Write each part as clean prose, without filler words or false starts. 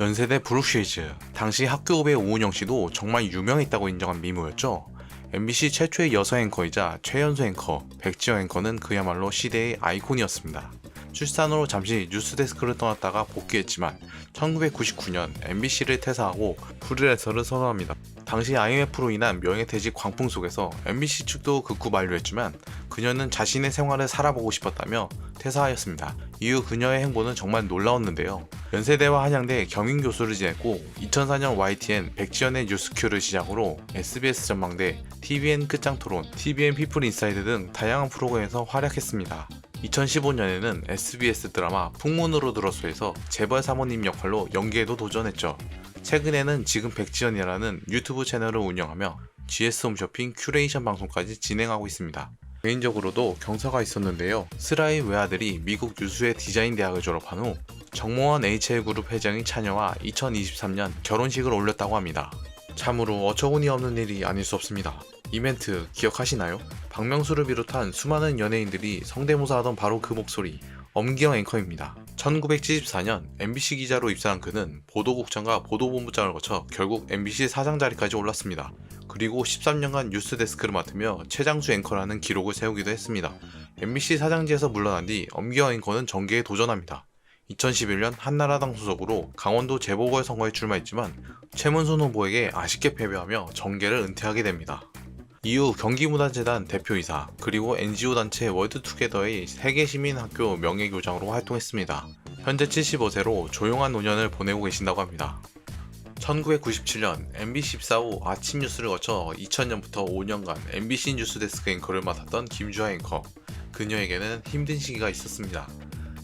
연세대 브룩쉐이즈, 당시 학교 후배 오은영 씨도 정말 유명했다고 인정한 미모였죠. MBC 최초의 여성 앵커이자 최연소 앵커, 백지영 앵커는 그야말로 시대의 아이콘이었습니다. 출산 후 잠시 뉴스데스크를 떠났다가 복귀했지만 1999년 MBC를 퇴사하고 프리랜서를 선언합니다. 당시 IMF로 인한 명예퇴직 광풍 속에서 MBC 측도 극구 만류했지만 그녀는 자신의 생활을 살아보고 싶었다며 퇴사하였습니다. 이후 그녀의 행보는 정말 놀라웠는데요. 연세대와 한양대 경인교수를 지냈고 2004년 YTN 백지연의 뉴스큐를 시작으로 SBS 전망대, TVN 끝장토론, TVN 피플 인사이드 등 다양한 프로그램에서 활약했습니다. 2015년에는 SBS 드라마 풍문으로 들어서에서 재벌 사모님 역할로 연기에도 도전했죠. 최근에는 지금 백지연이라는 유튜브 채널을 운영하며 GS 홈쇼핑 큐레이션 방송까지 진행하고 있습니다. 개인적으로도 경사가 있었는데요. 스라의 외아들이 미국 유수의 디자인 대학을 졸업한 후 정모원 HL그룹 회장인 차녀와 2023년 결혼식을 올렸다고 합니다. 참으로 어처구니 없는 일이 아닐 수 없습니다. 이 멘트 기억하시나요? 박명수를 비롯한 수많은 연예인들이 성대모사하던 바로 그 목소리, 엄기영 앵커입니다. 1974년 MBC 기자로 입사한 그는 보도국장과 보도본부장을 거쳐 결국 MBC 사장 자리까지 올랐습니다. 그리고 13년간 뉴스데스크를 맡으며 최장수 앵커라는 기록을 세우기도 했습니다. MBC 사장지에서 물러난 뒤 엄기영 앵커는 정계에 도전합니다. 2011년 한나라당 소속으로 강원도 재보궐선거에 출마했지만 최문순 후보에게 아쉽게 패배하며 정계를 은퇴하게 됩니다. 이후 경기무단재단 대표이사, 그리고 NGO 단체 월드투게더의 세계시민학교 명예교장으로 활동했습니다. 현재 75세로 조용한 노년을 보내고 계신다고 합니다. 1997년 MBC 입사 후 아침 뉴스를 거쳐 2000년부터 5년간 MBC 뉴스데스크 앵커를 맡았던 김주하 앵커. 그녀에게는 힘든 시기가 있었습니다.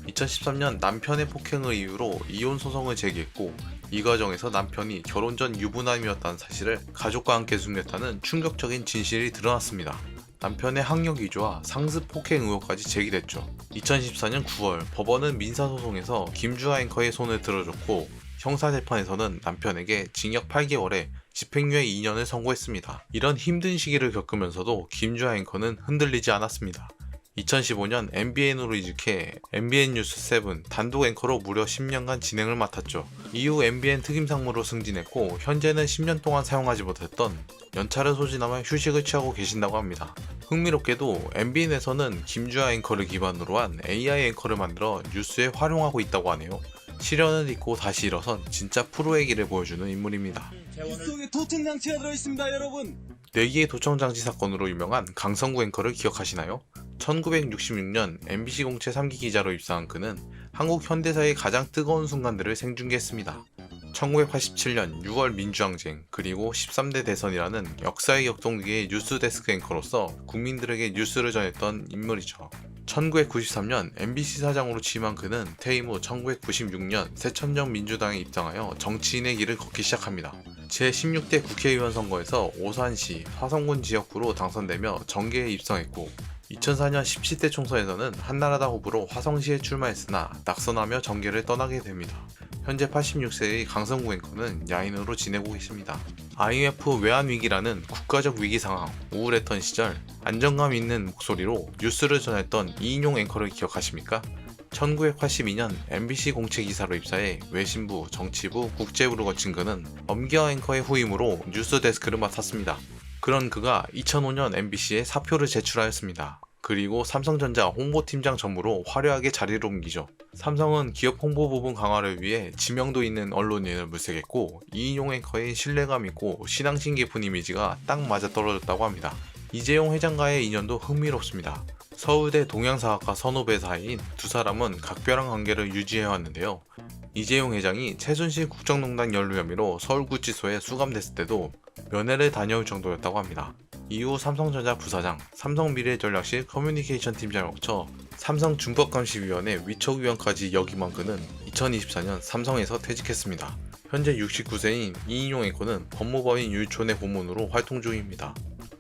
2013년 남편의 폭행을 이유로 이혼 소송을 제기했고 이 과정에서 남편이 결혼 전 유부남이었다는 사실을 가족과 함께 숨겼다는 충격적인 진실이 드러났습니다. 남편의 학력 위조와 상습 폭행 의혹까지 제기됐죠. 2014년 9월 법원은 민사소송에서 김주하 앵커의 손을 들어줬고 형사재판에서는 남편에게 징역 8개월에 집행유예 2년을 선고했습니다. 이런 힘든 시기를 겪으면서도 김주하 앵커는 흔들리지 않았습니다. 2015년 MBN으로 이직해 MBN 뉴스 7 단독 앵커로 무려 10년간 진행을 맡았죠. 이후 MBN 특임 상무로 승진했고 현재는 10년 동안 사용하지 못했던 연차를 소진하며 휴식을 취하고 계신다고 합니다. 흥미롭게도 MBN에서는 김주하 앵커를 기반으로 한 AI 앵커를 만들어 뉴스에 활용하고 있다고 하네요. 시련을 잊고 다시 일어선 진짜 프로의 길을 보여주는 인물입니다. 이 속에 도청 장치가 들어있습니다, 여러분. 뇌기의 도청장치 사건으로 유명한 강성구 앵커를 기억하시나요? 1966년 MBC 공채 3기 기자로 입사한 그는 한국 현대사의 가장 뜨거운 순간들을 생중계했습니다. 1987년 6월 민주항쟁 그리고 13대 대선이라는 역사의 역동기의 뉴스데스크 앵커로서 국민들에게 뉴스를 전했던 인물이죠. 1993년 MBC 사장으로 취임한 그는 퇴임 후 1996년 새천년 민주당에 입당하여 정치인의 길을 걷기 시작합니다. 제16대 국회의원 선거에서 오산시, 화성군 지역구로 당선되며 정계에 입성했고 2004년 17대 총선에서는 한나라당 후보로 화성시에 출마했으나 낙선하며 정계를 떠나게 됩니다. 현재 86세의 강성구 앵커는 야인으로 지내고 계십니다. IMF 외환위기라는 국가적 위기 상황, 우울했던 시절 안정감 있는 목소리로 뉴스를 전했던 이인용 앵커를 기억하십니까? 1982년 MBC 공채 기사로 입사해 외신부, 정치부, 국제부를 거친 그는 엄기영 앵커의 후임으로 뉴스데스크를 맡았습니다. 그런 그가 2005년 MBC에 사표를 제출하였습니다. 그리고 삼성전자 홍보팀장 전무로 화려하게 자리를 옮기죠. 삼성은 기업 홍보 부분 강화를 위해 지명도 있는 언론인을 물색했고 이인용 앵커의 신뢰감 있고 신앙심 깊은 이미지가 딱 맞아떨어졌다고 합니다. 이재용 회장과의 인연도 흥미롭습니다. 서울대 동양사학과 선후배 사이인 두 사람은 각별한 관계를 유지해왔는데요. 이재용 회장이 최순실 국정농단 연루 혐의로 서울구치소에 수감됐을 때도 면회를 다녀올 정도였다고 합니다. 이후 삼성전자 부사장, 삼성미래전략실 커뮤니케이션 팀장을 거쳐 삼성준법감시위원회 위촉위원까지 역임한 그는 2024년 삼성에서 퇴직했습니다. 현재 69세인 이인용 앵커는 법무법인 율촌의 고문으로 활동 중입니다.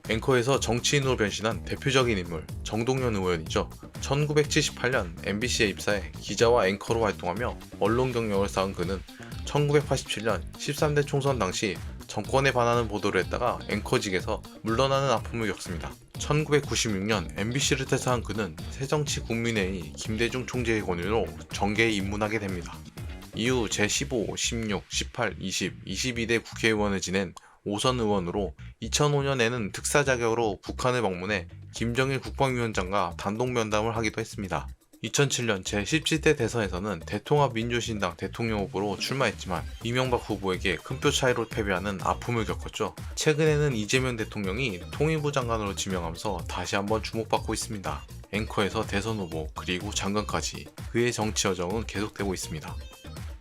앵커에서 정치인으로 변신한 대표적인 인물 정동연 의원이죠. 1978년 MBC에 입사해 기자와 앵커로 활동하며 언론 경력을 쌓은 그는 1987년 13대 총선 당시 정권에 반하는 보도를 했다가 앵커직에서 물러나는 아픔을 겪습니다. 1996년 MBC를 퇴사한 그는 새정치국민회의 김대중 총재의 권유로 정계에 입문하게 됩니다. 이후 제15, 16, 18, 20, 22대 국회의원을 지낸 5선 의원으로 2005년에는 특사 자격으로 북한을 방문해 김정일 국방위원장과 단독 면담을 하기도 했습니다. 2007년 제17대 대선에서는 대통합민주신당 대통령 후보로 출마했지만 이명박 후보에게 큰 표 차이로 패배하는 아픔을 겪었죠. 최근에는 이재명 대통령이 통일부 장관으로 지명하면서 다시 한번 주목받고 있습니다. 앵커에서 대선 후보 그리고 장관까지 그의 정치 여정은 계속되고 있습니다.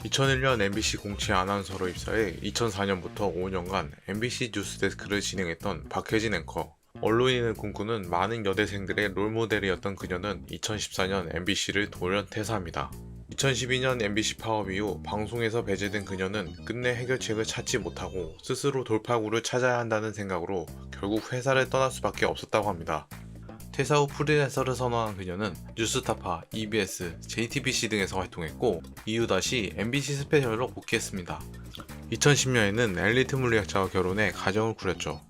2001년 MBC 공채 아나운서로 입사해 2004년부터 5년간 MBC 뉴스데스크를 진행했던 박혜진 앵커. 언론인을 꿈꾸는 많은 여대생들의 롤모델이었던 그녀는 2014년 MBC를 돌연 퇴사합니다. 2012년 MBC 파업 이후 방송에서 배제된 그녀는 끝내 해결책을 찾지 못하고 스스로 돌파구를 찾아야 한다는 생각으로 결국 회사를 떠날 수밖에 없었다고 합니다. 퇴사 후 프리랜서를 선호한 그녀는 뉴스타파, EBS, JTBC 등에서 활동했고 이후 다시 MBC 스페셜로 복귀했습니다. 2010년에는 엘리트 물리학자와 결혼해 가정을 꾸렸죠.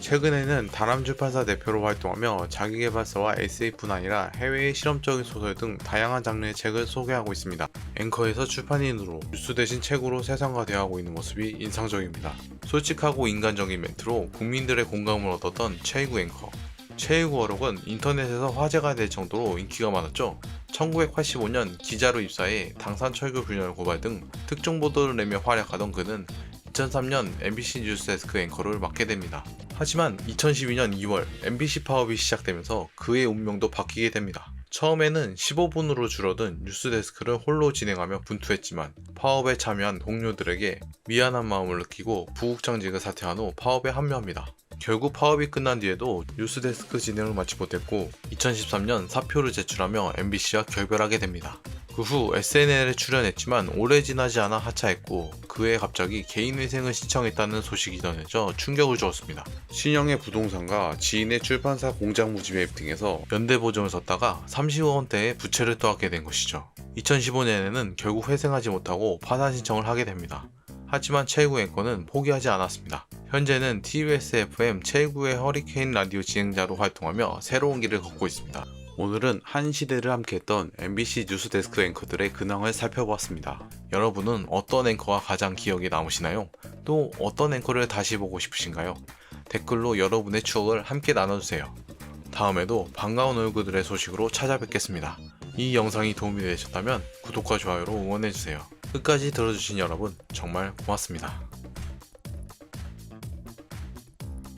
최근에는 다람출판사 대표로 활동하며 자기계발서와 SF뿐 아니라 해외의 실험적인 소설 등 다양한 장르의 책을 소개하고 있습니다. 앵커에서 출판인으로 뉴스 대신 책으로 세상과 대화하고 있는 모습이 인상적입니다. 솔직하고 인간적인 멘트로 국민들의 공감을 얻었던 최일구 앵커. 최일구 어록은 인터넷에서 화제가 될 정도로 인기가 많았죠. 1985년 기자로 입사해 당산철교 균열 고발 등 특종 보도를 내며 활약하던 그는 2003년 MBC 뉴스데스크 앵커를 맡게 됩니다. 하지만 2012년 2월 MBC 파업이 시작되면서 그의 운명도 바뀌게 됩니다. 처음에는 15분으로 줄어든 뉴스데스크를 홀로 진행하며 분투했지만 파업에 참여한 동료들에게 미안한 마음을 느끼고 부국장직을 사퇴한 후 파업에 합류합니다. 결국 파업이 끝난 뒤에도 뉴스데스크 진행을 마치 못했고 2013년 사표를 제출하며 MBC와 결별하게 됩니다. 그 후 SNL에 출연했지만 오래 지나지 않아 하차했고 그해 갑자기 개인회생을 신청했다는 소식이 전해져 충격을 주었습니다. 신영의 부동산과 지인의 출판사 공장 무지 매입 등에서 연대보증을 썼다가 30억 원대의 부채를 떠안게 된 것이죠. 2015년에는 결국 회생하지 못하고 파산 신청을 하게 됩니다. 하지만 최일구 앵커는 포기하지 않았습니다. 현재는 TBS FM 최일구의 허리케인 라디오 진행자로 활동하며 새로운 길을 걷고 있습니다. 오늘은 한 시대를 함께했던 MBC 뉴스데스크 앵커들의 근황을 살펴보았습니다. 여러분은 어떤 앵커가 가장 기억에 남으시나요? 또 어떤 앵커를 다시 보고 싶으신가요? 댓글로 여러분의 추억을 함께 나눠주세요. 다음에도 반가운 얼굴들의 소식으로 찾아뵙겠습니다. 이 영상이 도움이 되셨다면 구독과 좋아요로 응원해주세요. 끝까지 들어주신 여러분 정말 고맙습니다.